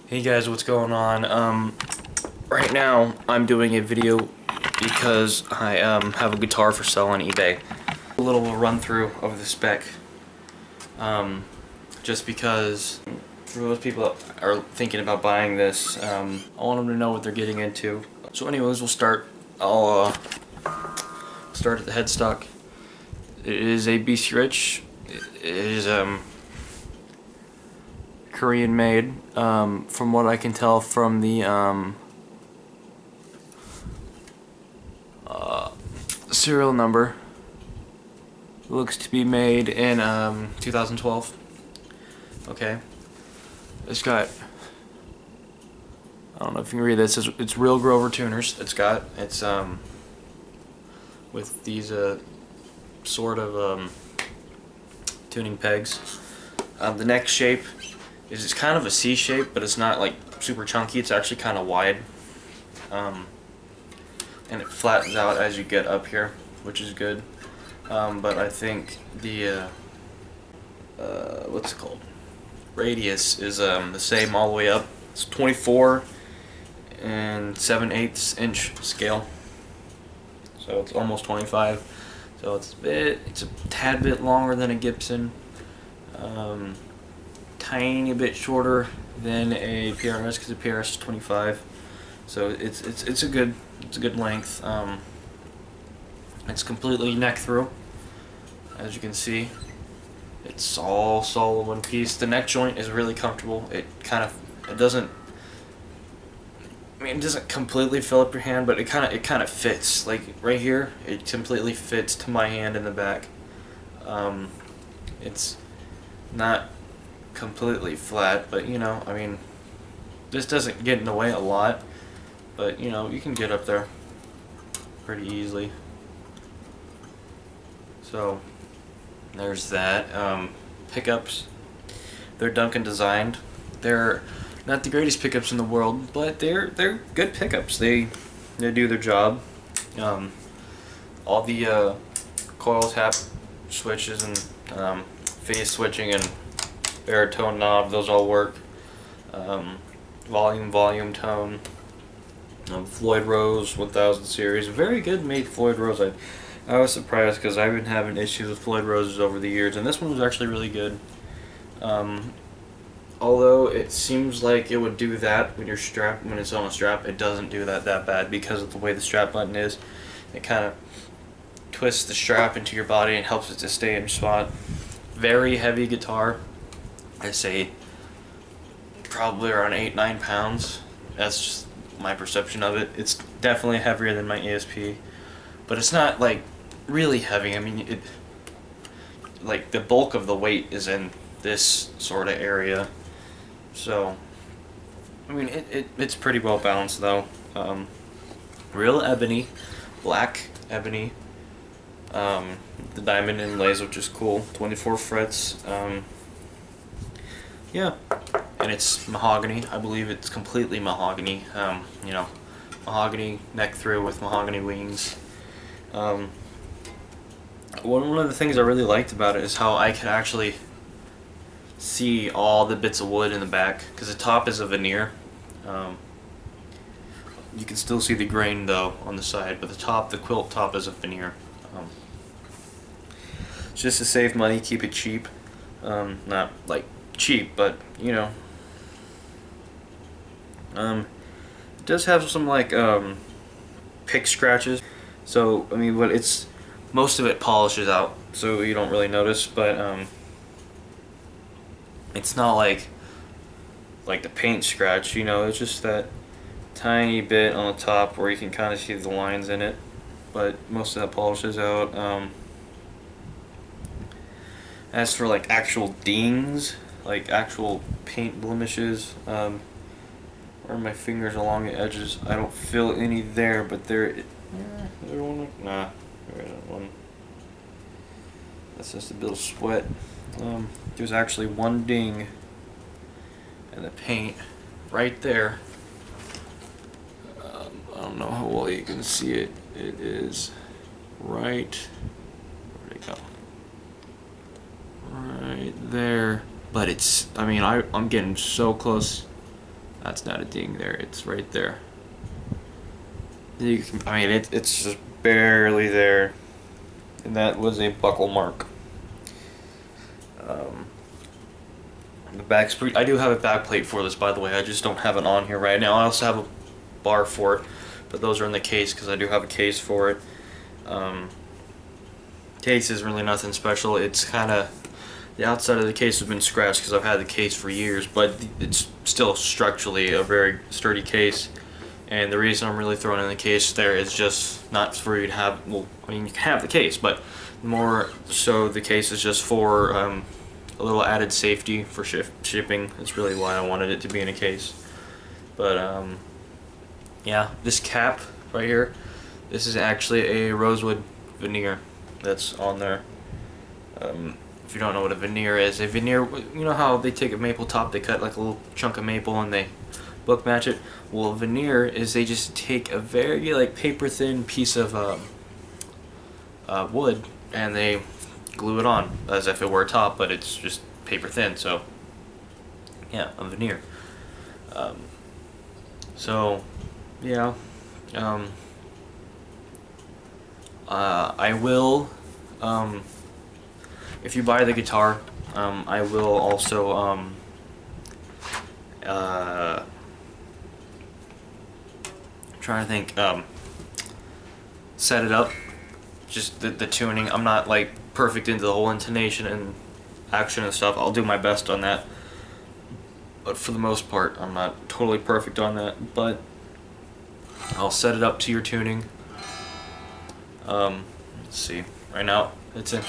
Hey guys, what's going on? Right now I'm doing a video because I have a guitar for sale on eBay. A little run through of the spec, just because for those people that are thinking about buying this, I want them to know what they're getting into. So anyways, we'll start. I'll start at the headstock. It is a BC Rich. It is Korean made, from what I can tell from the serial number. It looks to be made in 2012. Okay, it's got, I don't know if you can read this, it's real Grover tuners. It's with these sort of tuning pegs. The neck shape is it's kind of a C shape, but it's not like super chunky. It's actually kind of wide, and it flattens out as you get up here, which is good. But I think the what's it called? Radius is the same all the way up. It's 24 and 7/8 inch scale, so it's almost 25. So it's a tad bit longer than a Gibson. Tiny bit shorter than a PRS because the PRS is 25. So it's a good length. It's completely neck through, as you can see. It's all solid one piece. The neck joint is really comfortable. It doesn't completely fill up your hand, but it kind of fits. Like right here, it completely fits to my hand in the back. It's not completely flat, but you know, I mean, this doesn't get in the way a lot, but you know, you can get up there pretty easily. So there's that. Pickups, they're Duncan designed. They're not the greatest pickups in the world, but they're good pickups. They do their job. All the coil tap switches and phase switching and baritone knob, those all work. Volume, tone. Floyd Rose 1000 series, very good made Floyd Rose. I was surprised because I've been having issues with Floyd Roses over the years, and this one was actually really good. Although it seems like it would do that when it's on a strap, it doesn't do that bad because of the way the strap button is. It kind of twists the strap into your body and helps it to stay in spot. Very heavy guitar. I say probably around 8-9 pounds. That's just my perception of it. It's definitely heavier than my ESP, but it's not like really heavy. I mean, like the bulk of the weight is in this sort of area. So I mean, it's pretty well balanced though. Real ebony, black ebony. The diamond inlays, which is cool. 24 frets. Yeah, and it's mahogany. I believe it's completely mahogany. You know, mahogany neck through with mahogany wings. One of the things I really liked about it is how I could actually see all the bits of wood in the back, because the top is a veneer. You can still see the grain though on the side, but the quilt top is a veneer. Just to save money, keep it cheap. Not like cheap, but you know. It does have some like pick scratches. So I mean, most of it polishes out, so you don't really notice. But it's not like the paint scratch. You know, it's just that tiny bit on the top where you can kind of see the lines in it. But most of that polishes out. As for like actual dings, like actual paint blemishes, where my fingers along the edges, I don't feel any there, but there isn't one. That's just a bit of sweat. There's actually one ding in the paint right there. I don't know how well you can see it. It is right, where'd it go? Right there. But it's, I mean, I'm getting so close That's not a ding there. It's right there. I mean, it's just barely there. And that was a buckle mark. The back's pretty. I do have a back plate for this, by the way. I just don't have it on here right now. I also have a bar for it, but those are in the case because I do have a case for it. Case is really nothing special. It's kind of, the outside of the case has been scratched because I've had the case for years, but it's still structurally a very sturdy case. And the reason I'm really throwing in the case there is just not for you to have, well, I mean, you can have the case, but more so the case is just for a little added safety for shipping. That's really why I wanted it to be in a case. But yeah, this cap right here, this is actually a rosewood veneer that's on there. If you don't know what a veneer is, a veneer, you know how they take a maple top, they cut like a little chunk of maple and they book match it? Well, a veneer is they just take a very like paper thin piece of wood and they glue it on as if it were a top, but it's just paper thin. So yeah, a veneer. So yeah, I will, if you buy the guitar, I will also trying to think, set it up, just the tuning. I'm not like perfect into the whole intonation and action and stuff. I'll do my best on that, but for the most part I'm not totally perfect on that, but I'll set it up to your tuning. Let's see, right now it's in,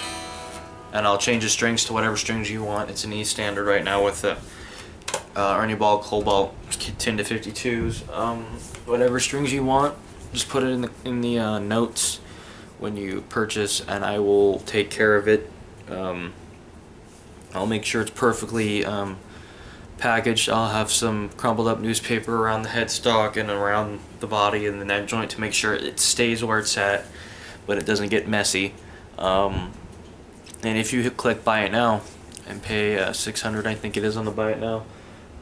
and I'll change the strings to whatever strings you want. It's an E standard right now with the Ernie Ball Cobalt 10 to 52s. Whatever strings you want, just put it in the notes when you purchase, and I will take care of it. I'll make sure it's perfectly packaged. I'll have some crumpled up newspaper around the headstock and around the body and the neck joint to make sure it stays where it's at, but it doesn't get messy. And if you click buy it now and pay $600, I think it is on the buy it now,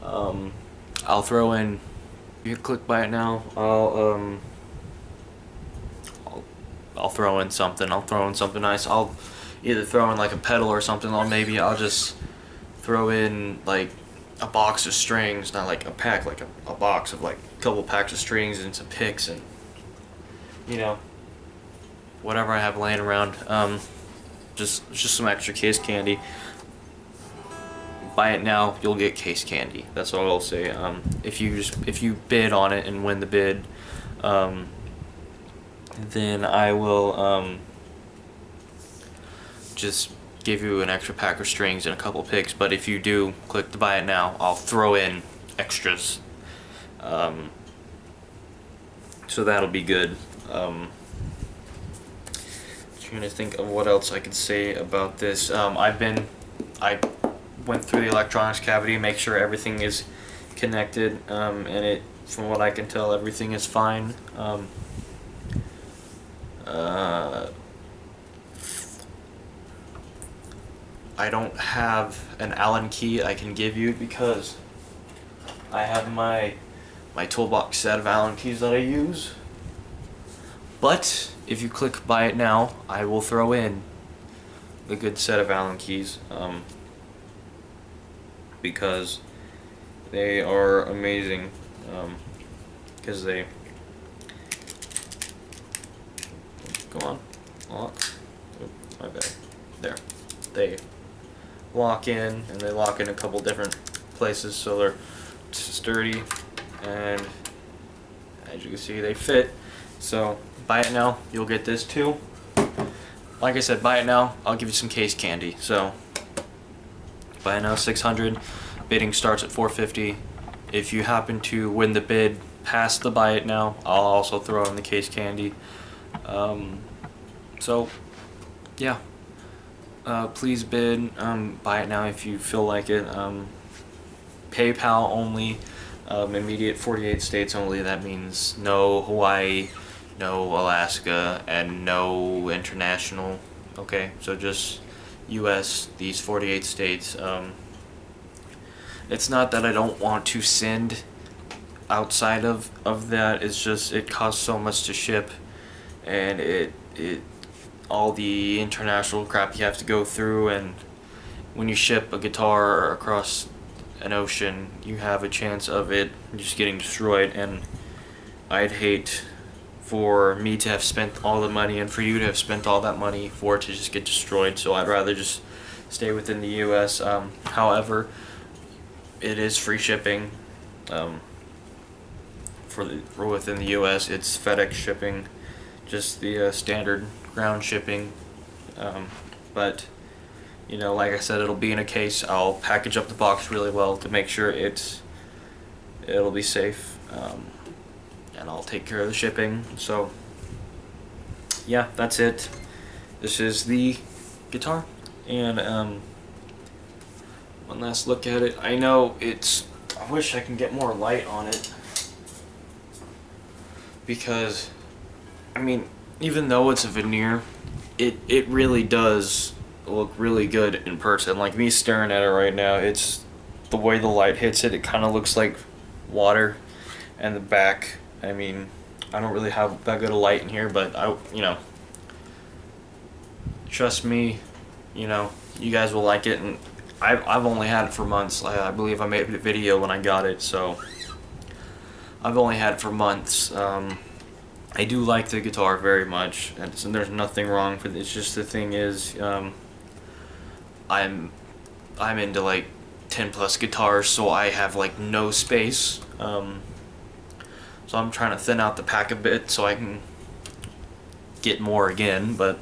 I'll throw in, you click buy it now, I'll throw in something. I'll throw in something nice. I'll either throw in like a pedal or something, or maybe I'll just throw in like a box of strings, not like a pack, like a box of like a couple packs of strings and some picks and, you know, whatever I have laying around. Just some extra case candy. Buy it now, you'll get case candy. That's all I'll say. If you bid on it and win the bid, then I will just give you an extra pack of strings and a couple picks. But if you do click to buy it now, I'll throw in extras. So that'll be good. Trying to think of what else I could say about this. I went through the electronics cavity, make sure everything is connected, and it, from what I can tell, everything is fine. I don't have an Allen key I can give you because I have my toolbox set of Allen keys that I use. But if you click buy it now, I will throw in the good set of Allen keys, because they are amazing, because they go on lock. Oh, my bad. There, they lock in, and they lock in a couple different places, so they're sturdy, and as you can see, they fit. So buy it now, you'll get this too. Like I said, buy it now, I'll give you some case candy. So buy it now, $600. Bidding starts at $450. If you happen to win the bid past the buy it now, I'll also throw in the case candy. So yeah, please bid. Buy it now if you feel like it. PayPal only. Immediate 48 states only. That means no Hawaii, no Alaska, and no international. Okay, so just US, these 48 states. It's not that I don't want to send outside of that, it's just it costs so much to ship, and it all the international crap you have to go through, and when you ship a guitar across an ocean, you have a chance of it just getting destroyed, and I'd hate for me to have spent all the money and for you to have spent all that money for it to just get destroyed. So I'd rather just stay within the U.S. However, it is free shipping. For within the U.S., it's FedEx shipping, just the standard ground shipping. But like I said, it'll be in a case. I'll package up the box really well to make sure it'll be safe, and I'll take care of the shipping. So yeah, that's it. This is the guitar, and one last look at it. I know I wish I can get more light on it, because I mean, even though it's a veneer, it really does look really good in person. Like me staring at it right now, it's the way the light hits it, it kind of looks like water. And the back, I mean, I don't really have that good a light in here, but trust me, you guys will like it. And I've only had it for months. I believe I made a video when I got it, so I've only had it for months. I do like the guitar very much, and there's nothing wrong with it. It's just the thing is, I'm into like 10 plus guitars, so I have like no space. So I'm trying to thin out the pack a bit so I can get more again. But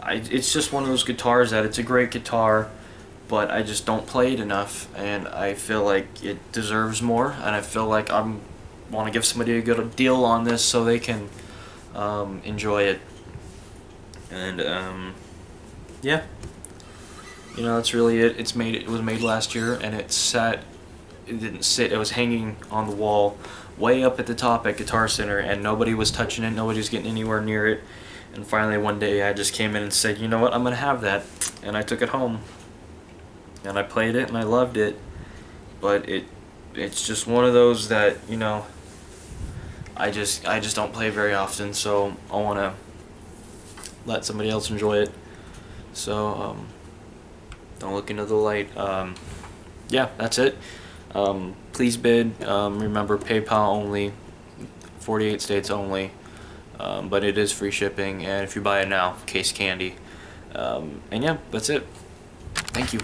it's just one of those guitars that it's a great guitar, but I just don't play it enough, and I feel like it deserves more, and I feel like I want to give somebody a good deal on this so they can enjoy it. And yeah, that's really it. It was made last year, and it didn't sit. It was hanging on the wall way up at the top at Guitar Center, and nobody was touching it. Nobody was getting anywhere near it. And finally one day I just came in and said, you know what, I'm gonna have that. And I took it home, and I played it, and I loved it. But it's just one of those that I just don't play very often, so I want to let somebody else enjoy it. So don't look into the light. Yeah, that's it. Please bid. Remember, PayPal only, 48 states only, but it is free shipping, and if you buy it now, case candy. And yeah, that's it. Thank you.